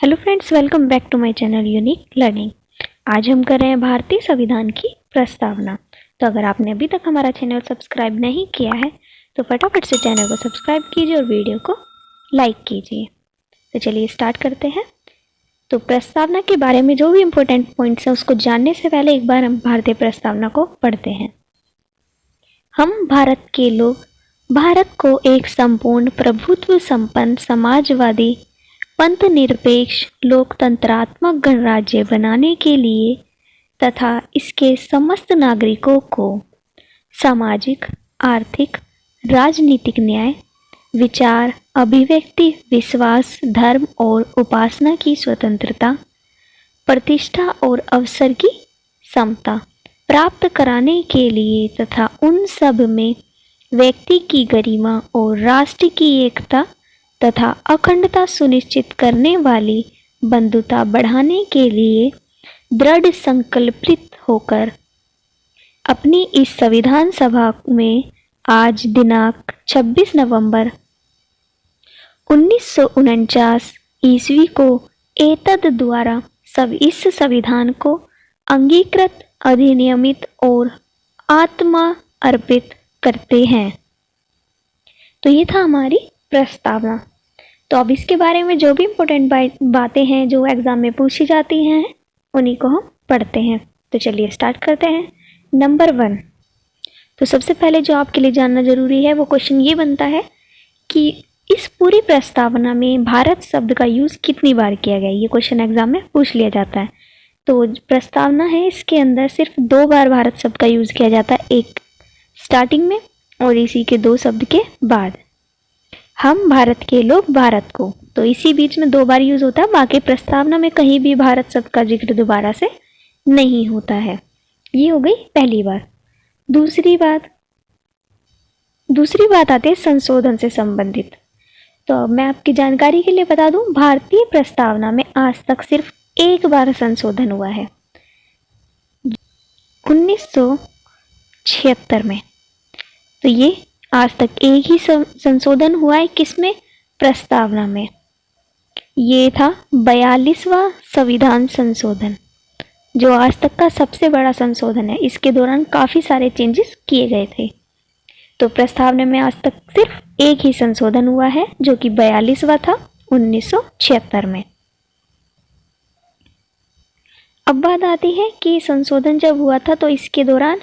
Hello friends, welcome back to my channel unique learning. आज हम कर रहे हैं भारतीय संविधान की प्रस्तावना। तो अगर आपने अभी तक हमारा चैनल सब्सक्राइब नहीं किया है तो फटाफट से चैनल को सब्सक्राइब कीजिए और वीडियो को लाइक कीजिए। तो चलिए स्टार्ट करते हैं। तो प्रस्तावना के बारे में जो भी इम्पोर्टेंट पॉइंट्स हैं उसको जानने से पहले एक बार हम भारतीय प्रस्तावना को पढ़ते हैं। हम भारत के लोग भारत को एक संपूर्ण प्रभुत्व संपन्न समाजवादी पंथ निरपेक्ष लोकतंत्रात्मक गणराज्य बनाने के लिए तथा इसके समस्त नागरिकों को सामाजिक, आर्थिक, राजनीतिक न्याय, विचार, अभिव्यक्ति, विश्वास, धर्म और उपासना की स्वतंत्रता, प्रतिष्ठा और अवसर की समता प्राप्त कराने के लिए तथा उन सब में व्यक्ति की गरिमा और राष्ट्र की एकता तथा अखंडता सुनिश्चित करने वाली बंधुता बढ़ाने के लिए दृढ़ संकल्पित होकर अपनी इस संविधान सभा में आज दिनांक 26 नवंबर 1949 ईस्वी को एतद द्वारा इस संविधान को अंगीकृत, अधिनियमित और आत्मा अर्पित करते हैं। तो ये था हमारी प्रस्तावना। तो अब इसके बारे में जो भी इम्पोर्टेंट बातें हैं जो एग्ज़ाम में पूछी जाती हैं उन्हीं को हम पढ़ते हैं। तो चलिए स्टार्ट करते हैं। नंबर 1, तो सबसे पहले जो आपके लिए जानना ज़रूरी है वो क्वेश्चन ये बनता है कि इस पूरी प्रस्तावना में भारत शब्द का यूज़ कितनी बार किया गया। ये क्वेश्चन एग्ज़ाम में पूछ लिया जाता है। तो प्रस्तावना है इसके अंदर सिर्फ 2 बार भारत शब्द का यूज़ किया जाता है, एक स्टार्टिंग में और इसी के 2 शब्द के बाद। हम भारत के लोग भारत को, तो इसी बीच में 2 बार यूज़ होता है, बाकी प्रस्तावना में कहीं भी भारत शब्द का जिक्र दोबारा से नहीं होता है। ये हो गई पहली बात। दूसरी बात आती है संशोधन से संबंधित। तो मैं आपकी जानकारी के लिए बता दूं, भारतीय प्रस्तावना में आज तक सिर्फ एक बार संशोधन हुआ है 1976 में। तो ये आज तक एक ही संशोधन हुआ है, किसमें? प्रस्तावना में। ये था 42वां संविधान संशोधन, जो आज तक का सबसे बड़ा संशोधन है। इसके दौरान काफ़ी सारे चेंजेस किए गए थे। तो प्रस्तावना में आज तक सिर्फ एक ही संशोधन हुआ है जो कि 42वां था 1976 में। अब बात आती है कि संशोधन जब हुआ था तो इसके दौरान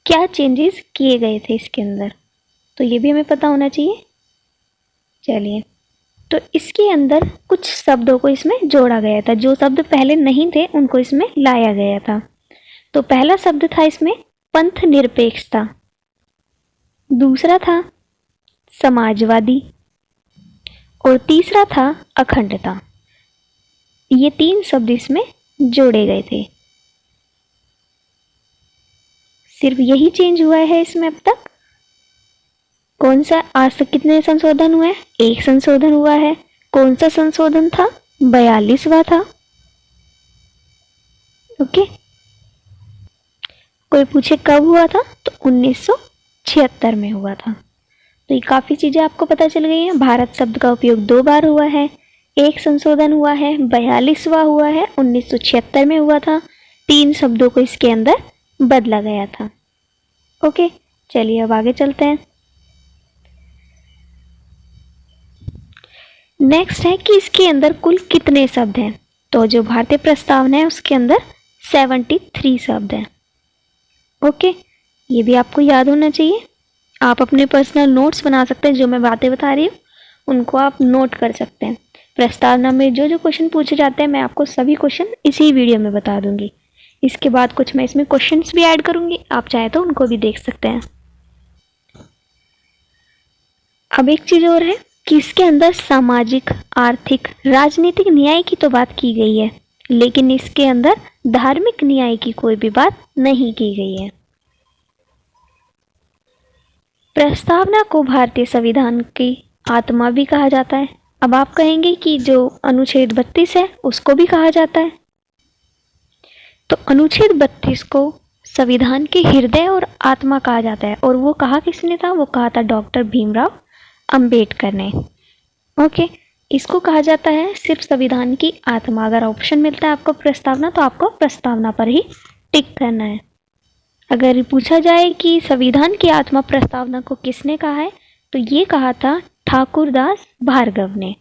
क्या चेंजेस किए गए थे इसके अंदर, तो ये भी हमें पता होना चाहिए। चलिए, तो इसके अंदर कुछ शब्दों को इसमें जोड़ा गया था, जो शब्द पहले नहीं थे उनको इसमें लाया गया था। तो पहला शब्द था इसमें पंथ निरपेक्षता, दूसरा था समाजवादी और तीसरा था अखंडता। ये 3 शब्द इसमें जोड़े गए थे। सिर्फ यही चेंज हुआ है इसमें अब तक। कौन सा? आज तक कितने संशोधन हुए हैं? एक संशोधन हुआ है। कौन सा संशोधन था? 42वां था। ओके, कोई पूछे कब हुआ था, तो 1976 में हुआ था। तो ये काफ़ी चीज़ें आपको पता चल गई हैं। भारत शब्द का उपयोग 2 बार हुआ है, एक संशोधन हुआ है, 42वां हुआ है, 1976 में हुआ था। 3 शब्दों को इसके अंदर बदला गया था। ओके, चलिए अब आगे चलते हैं। नेक्स्ट है कि इसके अंदर कुल कितने शब्द हैं। तो जो भारतीय प्रस्तावना है उसके अंदर 73 शब्द हैं। ओके, ये भी आपको याद होना चाहिए। आप अपने पर्सनल नोट्स बना सकते हैं, जो मैं बातें बता रही हूँ उनको आप नोट कर सकते हैं। प्रस्तावना में जो जो क्वेश्चन पूछे जाते हैं मैं आपको सभी क्वेश्चन इसी वीडियो में बता दूंगी। इसके बाद कुछ मैं इसमें क्वेश्चंस भी ऐड करूंगी, आप चाहे तो उनको भी देख सकते हैं। अब एक चीज़ और है कि इसके अंदर सामाजिक, आर्थिक, राजनीतिक न्याय की तो बात की गई है, लेकिन इसके अंदर धार्मिक न्याय की कोई भी बात नहीं की गई है। प्रस्तावना को भारतीय संविधान की आत्मा भी कहा जाता है। अब आप कहेंगे कि जो अनुच्छेद 32 है उसको भी कहा जाता है। तो अनुच्छेद 32 को संविधान के हृदय और आत्मा कहा जाता है, और वो कहा किसने था? वो कहा था डॉक्टर भीमराव अंबेडकर ने। ओके, इसको कहा जाता है सिर्फ संविधान की आत्मा। अगर ऑप्शन मिलता है आपको प्रस्तावना, तो आपको प्रस्तावना पर ही टिक करना है। अगर पूछा जाए कि संविधान की आत्मा प्रस्तावना को किसने कहा है, तो ये कहा था ठाकुरदास भार्गव ने।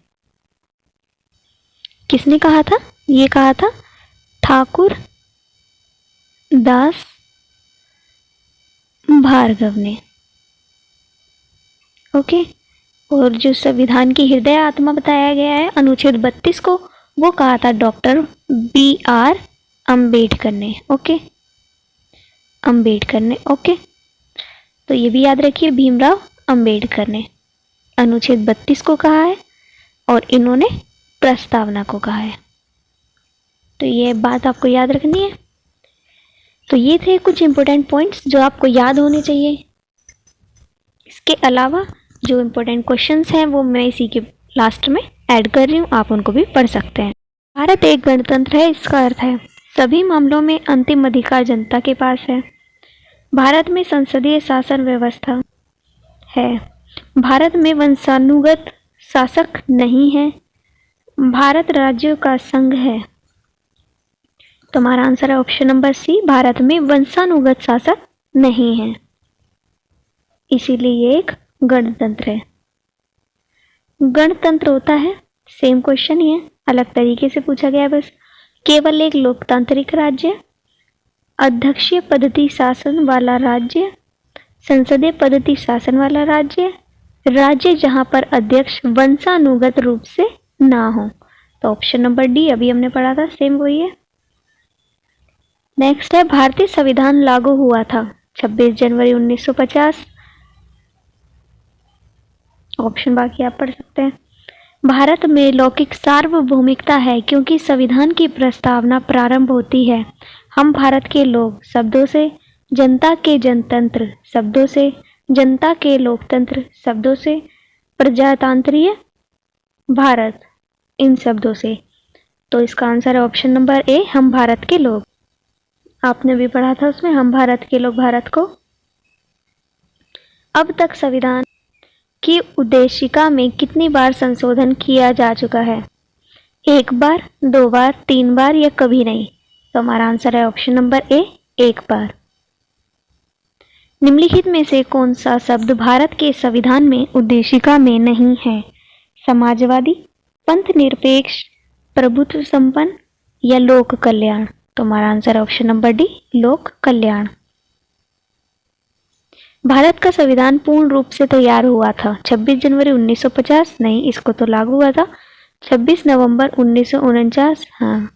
किसने कहा था? ये कहा था ठाकुर दास भार्गव ने। ओके। और जो संविधान की हृदय आत्मा बताया गया है अनुच्छेद 32 को, वो कहा था डॉक्टर BR अम्बेडकर ने। ओके, अम्बेडकर ने। ओके, तो ये भी याद रखिए, भीमराव अम्बेडकर ने अनुच्छेद 32 को कहा है और इन्होंने प्रस्तावना को कहा है। तो ये बात आपको याद रखनी है। तो ये थे कुछ इंपॉर्टेंट पॉइंट्स जो आपको याद होने चाहिए। इसके अलावा जो इंपॉर्टेंट क्वेश्चंस हैं वो मैं इसी के लास्ट में ऐड कर रही हूँ, आप उनको भी पढ़ सकते हैं। भारत एक गणतंत्र है, इसका अर्थ है सभी मामलों में अंतिम अधिकार जनता के पास है। भारत में संसदीय शासन व्यवस्था है। भारत में वंशानुगत शासक नहीं है। भारत राज्यों का संघ है। तो हमारा आंसर है ऑप्शन नंबर सी, भारत में वंशानुगत शासक नहीं है, इसीलिए ये एक गणतंत्र है। गणतंत्र होता है, सेम क्वेश्चन ही है, अलग तरीके से पूछा गया है बस। केवल एक लोकतांत्रिक राज्य, अध्यक्षीय पद्धति शासन वाला राज्य, संसदीय पद्धति शासन वाला राज्य, राज्य जहां पर अध्यक्ष वंशानुगत रूप से ना हो। तो ऑप्शन नंबर डी अभी हमने पढ़ा था, सेम वही है। नेक्स्ट है भारतीय संविधान लागू हुआ था 26 जनवरी 1950। ऑप्शन बाकी आप पढ़ सकते हैं। भारत में लौकिक सार्वभौमिकता है क्योंकि संविधान की प्रस्तावना प्रारंभ होती है हम भारत के लोग शब्दों से, जनता के जनतंत्र शब्दों से, जनता के लोकतंत्र शब्दों से, प्रजातांत्रिक भारत इन शब्दों से। तो इसका आंसर है ऑप्शन नंबर ए, हम भारत के लोग। आपने भी पढ़ा था उसमें, हम भारत के लोग भारत को। अब तक संविधान की उद्देशिका में कितनी बार संशोधन किया जा चुका है? 1 बार, 2 बार, 3 बार या कभी नहीं? तो हमारा आंसर है ऑप्शन नंबर ए, 1 बार। निम्नलिखित में से कौन सा शब्द भारत के संविधान में उद्देशिका में नहीं है? समाजवादी, पंथ निरपेक्ष, प्रभुत्व संपन्न या लोक कल्याण? तो हमारा आंसर है ऑप्शन नंबर डी, लोक कल्याण। भारत का संविधान पूर्ण रूप से तैयार हुआ था 26 जनवरी 1950। नहीं, इसको तो लागू हुआ था 26 नवंबर 1949। हाँ।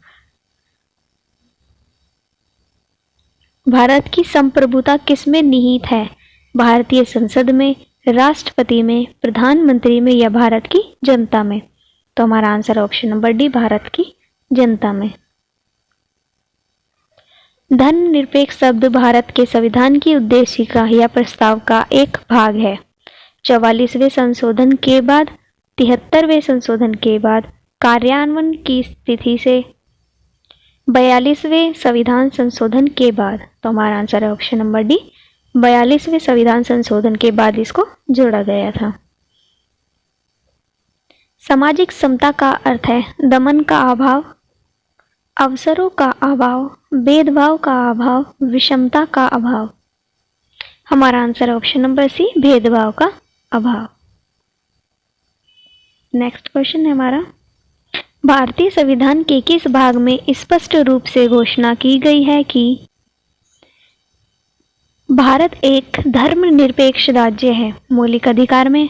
भारत की संप्रभुता किसमें निहित है? भारतीय संसद में, राष्ट्रपति में, प्रधानमंत्री में या भारत की जनता में? तो हमारा answer option number D, Bharat की जनता में। धर्मनिरपेक्ष शब्द भारत के संविधान की उद्देशिका या प्रस्ताव का एक भाग है। 44वें संशोधन के बाद, 73वें संशोधन के बाद, कार्यान्वयन की स्थिति से, 42वें संविधान संशोधन के बाद। तो हमारा आंसर है ऑप्शन नंबर डी, 42वें संविधान संशोधन के बाद इसको जोड़ा गया था। सामाजिक समता का अर्थ है दमन का अभाव, अवसरों का अभाव, भेदभाव का अभाव, विषमता का अभाव। हमारा आंसर है ऑप्शन नंबर सी, भेदभाव का अभाव। नेक्स्ट क्वेश्चन है हमारा, भारतीय संविधान के किस भाग में स्पष्ट रूप से घोषणा की गई है कि भारत एक धर्मनिरपेक्ष राज्य है? मौलिक अधिकार में?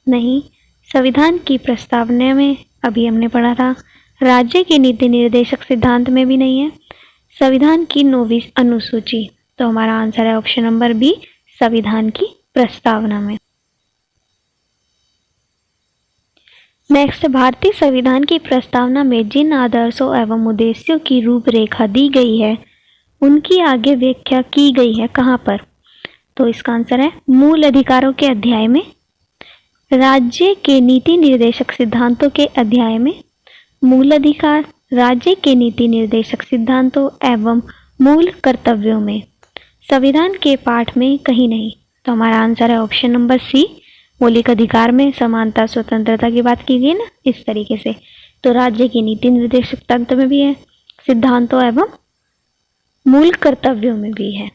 नहीं। संविधान की प्रस्तावना में? अभी हमने पढ़ा था। राज्य की नीति निर्देशक सिद्धांत में भी नहीं है। संविधान की 9वीं अनुसूची। तो हमारा आंसर है ऑप्शन नंबर बी, संविधान की प्रस्तावना में। नेक्स्ट, भारतीय संविधान की प्रस्तावना में जिन आदर्शों एवं उद्देश्यों की रूपरेखा दी गई है उनकी आगे व्याख्या की गई है कहाँ पर? तो इसका आंसर है मूल अधिकारों के अध्याय में, राज्य के नीति निर्देशक सिद्धांतों के अध्याय में, मूल अधिकार, राज्य के नीति निर्देशक सिद्धांतों एवं मूल कर्तव्यों में। संविधान के पाठ में कहीं नहीं। तो हमारा आंसर है ऑप्शन नंबर सी, मौलिक अधिकार में समानता स्वतंत्रता की बात की गई ना, इस तरीके से। तो राज्य की नीति निर्देशक तंत्र में भी है, सिद्धांतों एवं मूल कर्तव्यों में भी है।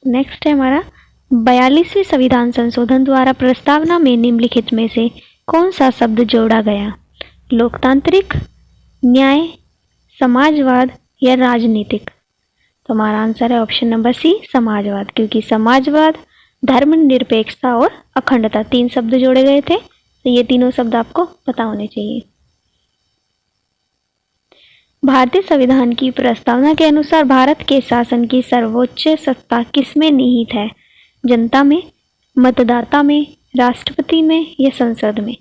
नेक्स्ट है हमारा 42वें संविधान संशोधन द्वारा प्रस्तावना में निम्नलिखित में से कौन सा शब्द जोड़ा गया? लोकतांत्रिक, न्याय, समाजवाद या राजनीतिक? तो हमारा आंसर है ऑप्शन नंबर सी, समाजवाद, क्योंकि समाजवाद, धर्मनिरपेक्षता और अखंडता 3 शब्द जोड़े गए थे। तो ये तीनों शब्द आपको पता होने चाहिए। भारतीय संविधान की प्रस्तावना के अनुसार भारत के शासन की सर्वोच्च सत्ता किसमें निहित है? जनता में, मतदाता में, राष्ट्रपति में या संसद में?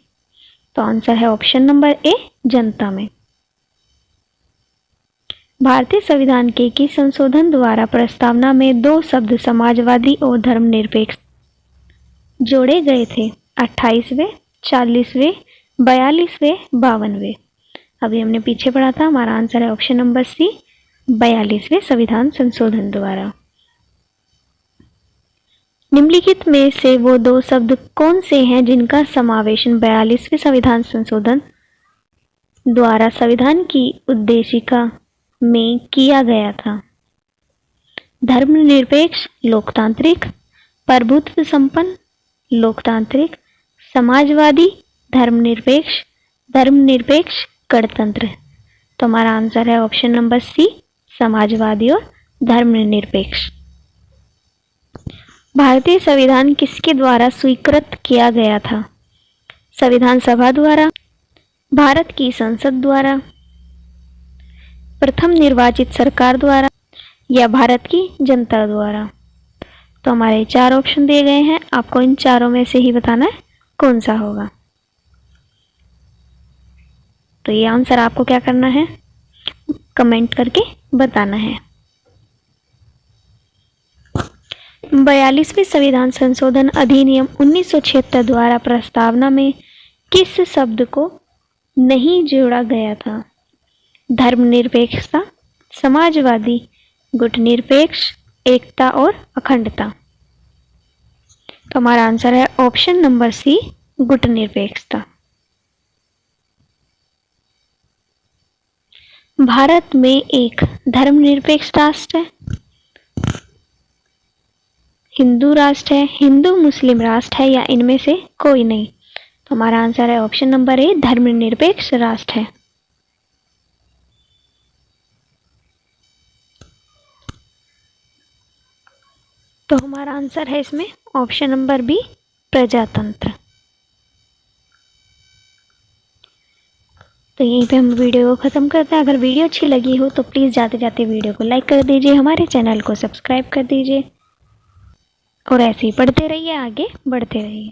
तो आंसर है ऑप्शन नंबर ए, जनता में। भारतीय संविधान के किस संशोधन द्वारा प्रस्तावना में 2 शब्द समाजवादी और धर्मनिरपेक्ष जोड़े गए थे? 28वें, 40वें, 42वें, 52वें? अभी हमने पीछे पढ़ा था, हमारा आंसर है ऑप्शन नंबर सी, 42वें संविधान संशोधन द्वारा। निम्नलिखित में से वो 2 शब्द कौन से हैं जिनका समावेशन 42वें संविधान संशोधन द्वारा संविधान की उद्देशिका में किया गया था? धर्मनिरपेक्ष लोकतांत्रिक, प्रभुत्व संपन्न लोकतांत्रिक, समाजवादी धर्मनिरपेक्ष, धर्मनिरपेक्ष गणतंत्र? तो हमारा आंसर है ऑप्शन नंबर सी, समाजवादी और धर्मनिरपेक्ष। भारतीय संविधान किसके द्वारा स्वीकृत किया गया था? संविधान सभा द्वारा, भारत की संसद द्वारा, प्रथम निर्वाचित सरकार द्वारा या भारत की जनता द्वारा? तो हमारे 4 ऑप्शन दिए गए हैं, आपको इन चारों में से ही बताना है कौन सा होगा। तो ये आंसर आपको क्या करना है, कमेंट करके बताना है। 42वें संविधान संशोधन अधिनियम 1976 द्वारा प्रस्तावना में किस शब्द को नहीं जोड़ा गया था? धर्मनिरपेक्षता, समाजवादी, गुटनिरपेक्ष, एकता और अखंडता? तो हमारा आंसर है ऑप्शन नंबर सी, गुटनिरपेक्षता। भारत में एक धर्मनिरपेक्ष राष्ट्र है, हिंदू राष्ट्र है, हिंदू मुस्लिम राष्ट्र है या इनमें से कोई नहीं? तो हमारा आंसर है ऑप्शन नंबर ए, धर्मनिरपेक्ष राष्ट्र है। तो हमारा आंसर है इसमें ऑप्शन नंबर बी, प्रजातंत्र। तो यहीं पे हम वीडियो को ख़त्म करते हैं। अगर वीडियो अच्छी लगी हो तो प्लीज़ जाते जाते वीडियो को लाइक कर दीजिए, हमारे चैनल को सब्सक्राइब कर दीजिए और ऐसे ही पढ़ते रहिए, आगे बढ़ते रहिए।